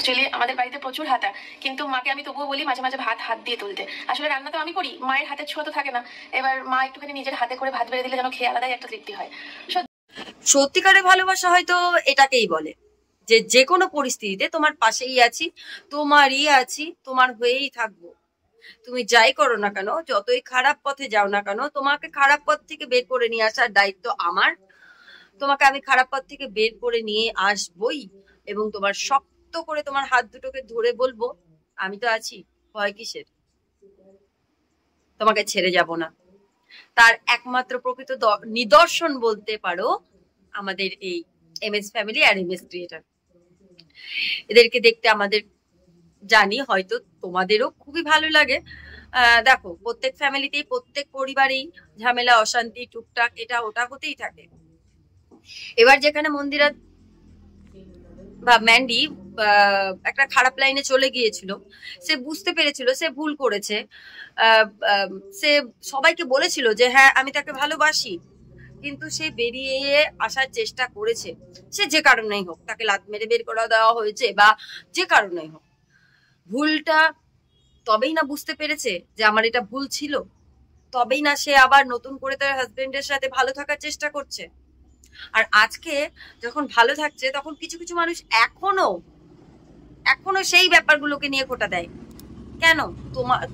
Actually আমাদের বাড়িতে প্রচুর হাতা, কিন্তু মাকে আমি তবুও বলি মাঝে মাঝে ভাত হাত দিয়ে তুলতে। আসলে রান্না তো আমি করি, মায়ের হাতের ছোঁয়া তো থাকে না। এবার মা একটুখানি নিজের হাতে করে ভাত বেড়ে দিলে যেন খেয়ে আলাদাই একটা তৃপ্তি হয়। সত্যিকারের ভালোবাসা হয়তো এটাকেই বলে, যে যে কোনো পরিস্থিতিতে তোমার পাশেই আছি, তোমারই আছি, তোমার হয়েই থাকবো। তুমি যাই করো না কেন, যতই খারাপ পথে যাও না কেন, তোমাকে খারাপ পথ থেকে বের করে নিয়ে আসার দায়িত্ব আমার। তোমাকে আমি খারাপ পথ থেকে বের করে নিয়ে আসবই, এবং তোমার শক্ত করে তোমার হাত দুটোকে ধরে বলবো, আমি তো আছি, ভয় কিসের, তোমাকে ছেড়ে যাব না। তার একমাত্র প্রকৃত নিদর্শন বলতে পারো আমাদের এই এমএস ফ্যামিলি আর এমএস ক্রিয়েটার। এদেরকে দেখতে আমাদের, জানি হয়তো তোমাদেরও খুবই ভালো লাগে। দেখো, প্রত্যেক ফ্যামিলিতেই, প্রত্যেক পরিবারেই ঝামেলা, অশান্তি, টুকটাক এটা ওটা হতেই থাকে। এবার যেখানে মন্দিরা বা ম্যান্ডি একটা খারাপ লাইনে চলে গিয়েছিল, সে বুঝতে পেরেছিল সে ভুল করেছে। সে সবাইকে বলেছিল যে হ্যাঁ আমি তাকে ভালোবাসি, কিন্তু সে বেরিয়ে আসার চেষ্টা করেছে। সে যে কারণেই হোক, তাকে লাত মেরে বের করে দেওয়া হয়েছে বা যে কারণেই হোক, ভুলটা তবেই না বুঝতে পেরেছে যে আমার এটা ভুল ছিল, তবেই না সে আবার নতুন করে তার হাজবেন্ডের সাথে ভালো থাকার চেষ্টা করছে। আর আজকে যখন ভালো থাকছে, তখন কিছু কিছু মানুষ এখনো এখনো সেই ব্যাপারগুলোকে নিয়ে খোঁটা দেয়। কেন?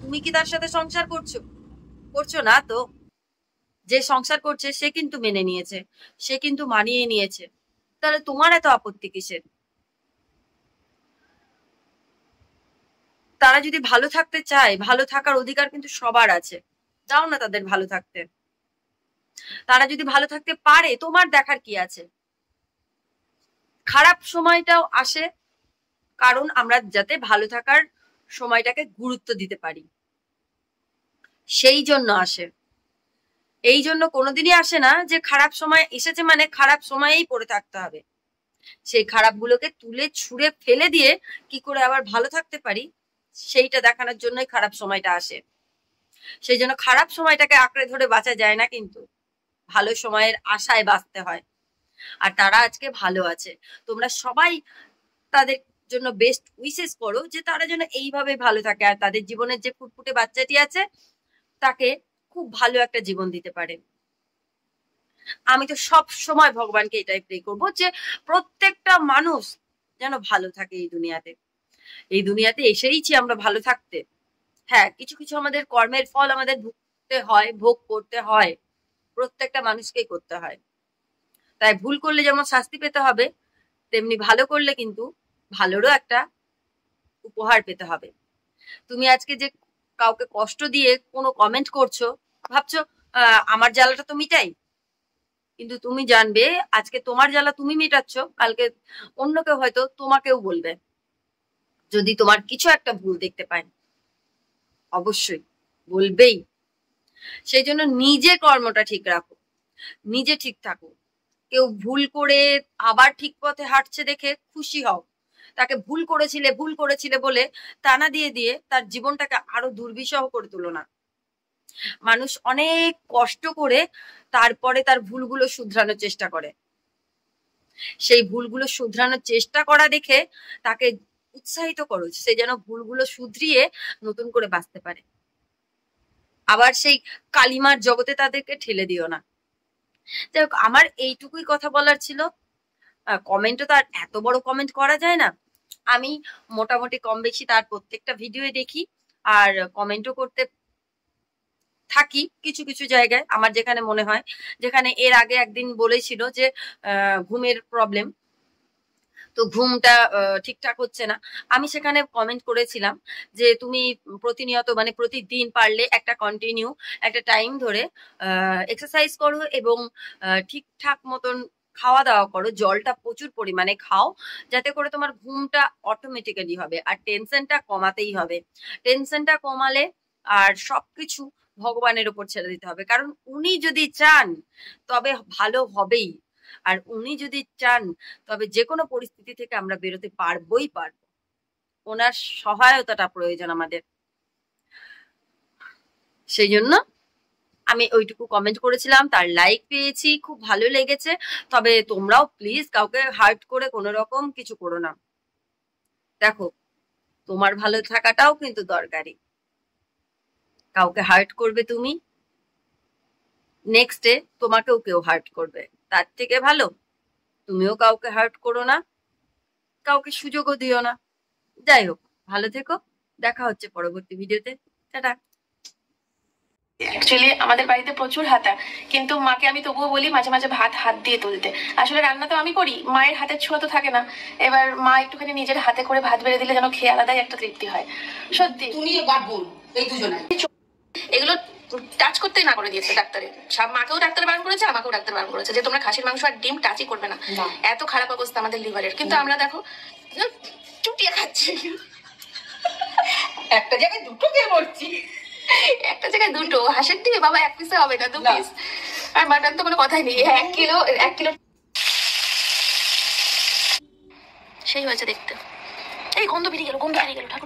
তুমি কি তার সাথে সংসার করছো? করছো না তো। যে সংসার করছে সে কিন্তু মেনে নিয়েছে, সে কিন্তু মানিয়ে নিয়েছে, তাহলে তোমার এত আপত্তি কিসের? তারা যদি ভালো থাকতে চায়, ভালো থাকার অধিকার কিন্তু সবার আছে, দাও না তাদের ভালো থাকতে। তারা যদি ভালো থাকতে পারে, তোমার দেখার কি আছে? খারাপ সময়টাও আসে কারণ আমরা যাতে ভালো থাকার সময়টাকে গুরুত্ব দিতে পারি, সেই জন্য আসে। এই জন্য কোনোদিনই আসে না যে খারাপ সময় এসেছে মানে খারাপ সময়েই পড়ে থাকতে হবে। সেই খারাপগুলোকে তুলে ছুঁড়ে ফেলে দিয়ে কি করে আবার ভালো থাকতে পারি, সেইটা দেখানোর জন্যই খারাপ সময়টা আসে। সেই জন্য খারাপ সময়টাকে আঁকড়ে ধরে বাঁচা যায় না, কিন্তু ভালো সময়ের আশায় বাঁচতে হয়। আর তারা আজকে ভালো আছে, তোমরা সবাই তাদের জন্য বেস্ট উইশেস করো যে তারা যেন এইভাবে ভালো থাকে, আর তাদের জীবনের যে ফুটফুটে বাচ্চাটি আছে তাকে খুব ভালো একটা জীবন দিতে পারে। আমি তো সব সময় ভগবানকে এটাই প্রে করবো যে প্রত্যেকটা মানুষ যেন ভালো থাকে এই দুনিয়াতে। এই দুনিয়াতে এসেইছি আমরা ভালো থাকতে। হ্যাঁ, কিছু কিছু আমাদের কর্মের ফল আমাদের ভুগতে হয়, ভোগ করতে হয়, প্রত্যেকটা মানুষকেই করতে হয়। তাই ভুল করলে যেমন শাস্তি পেতে হবে, তেমনি ভালো করলে কিন্তু ভালোরও একটা উপহার পেতে হবে। তুমি আজকে যে কাউকে কষ্ট দিয়ে কোনো কমেন্ট করছো, ভাবছো আমার জ্বালাটা তো মিটাই, কিন্তু তুমি জানবে আজকে তোমার জ্বালা তুমি মেটাচ্ছ, কালকে অন্য কেউ হয়তো তোমাকেও বলবে যদি তোমার কিছু একটা ভুল দেখতে পায়, অবশ্যই বলবেই। সেই জন্য নিজে কর্মটা ঠিক রাখো, নিজে ঠিক থাকো। কেউ ভুল করে আবার ঠিক পথে হাঁটছে দেখে খুশি হও, তাকে ভুল করেছিলে বলে টানা দিয়ে দিয়ে তার জীবনটাকে আরো দুর্বিষহ করে তুলো না। মানুষ অনেক কষ্ট করে তারপরে তার ভুলগুলো শুধরানোর চেষ্টা করে, সেই ভুলগুলো শুধরানোর চেষ্টা করা দেখে তাকে উৎসাহিত করো, সে যেন ভুলগুলো শুধরিয়ে নতুন করে বাঁচতে পারে। আবার সেই কালিমার জগতে তাদেরকে ঠেলে দিও না। যাই হোক, আমার এইটুকুই কথা বলার ছিল। কমেন্টও তো আর এত বড় কমেন্ট করা যায় না। আমি মোটামুটি কম বেশি তার প্রত্যেকটা ভিডিও দেখি আর কমেন্টও করতে থাকি কিছু কিছু জায়গায় আমার যেখানে মনে হয়। যেখানে এর আগে একদিন বলেছিল যে ঘুমের প্রবলেম, তো ঘুমটা ঠিকঠাক হচ্ছে না, আমি সেখানে কমেন্ট করেছিলাম যে তুমি প্রতিনিয়ত মানে প্রতিদিন পারলে একটা কন্টিনিউ একটা টাইম ধরে এক্সারসাইজ করো এবং ঠিকঠাক মতন খাওয়া দাওয়া করো, জলটা প্রচুর পরিমাণে খাও, যাতে করে তোমার ঘুমটা অটোমেটিক্যালি হবে। আর টেনশনটা কমাতেই হবে, টেনশনটা কমালে আর সবকিছু ভগবানের উপর ছেড়ে দিতে হবে, কারণ উনি যদি চান তবে ভালো হবেই। আর উনি যদি চান তবে যে কোনো পরিস্থিতি থেকে আমরা বেরোতে পারবোই পারবো। ওনার সহায়তাটা প্রয়োজন আমাদের। সেই জন্য আমি ওইটুকু কমেন্ট করেছিলাম, তার লাইক পেয়েছি, খুব ভালো লেগেছে। তবে তোমরাও প্লিজ কাউকে হার্ট করে কোনো রকম কিছু করো না। দেখো, তোমার ভালো থাকাটাও কিন্তু দরকারি। কাউকে হার্ট করবে তুমি, নেক্সট ডে তোমাকেও কেউ হার্ট করবে। তার থেকে ভালো তুমিও কাউকে হার্ট করো না, কাউকে সুযোগও দিও না। যাই হোক, ভালো থেকো, দেখা হচ্ছে পরবর্তী ভিডিওতে। টাটা। অ্যাকচুয়ালি আমাদের বাড়িতে প্রচুর হাতা, কিন্তু মাকে আমি তবুও বলি মাঝে মাঝে ভাত হাত দিয়ে তুলতে। আসলে রান্না তো আমি করি, মায়ের হাতের ছোঁয়া তো থাকে না। এবার মা একটুখানি নিজের হাতে করে ভাত বেড়ে দিলে যেন খেয়ে আলাদাই একটা তৃপ্তি হয়। সত্যি তুমি এবার বোন এই দুজনে এগুলো টাচ করতেই না করে দিয়েছে ডাক্তারে। মাকেও ডাক্তার বারণ করেছে, আমাকেও ডাক্তার বারণ করেছে যে তোমরা খাসির মাংস আর ডিম টাচই করবে না। না। এত খারাপ অবস্থা আমাদের লিভারের, কিন্তু আমরা দেখো চুটিয়ে খাচ্ছি। একটা জায়গায় দুটো খেয়ে মরছি। একটা জায়গায় দুটো হাঁসের ডিম বাবা, এক পিসে হবে না, 2 না। পিস। আর মাটন তো কোনো কথাই নেই, 1 কিলো সেই হয়েছে দেখতে। এই গন্ধ বেরিয়ে গেল ঠাকুর।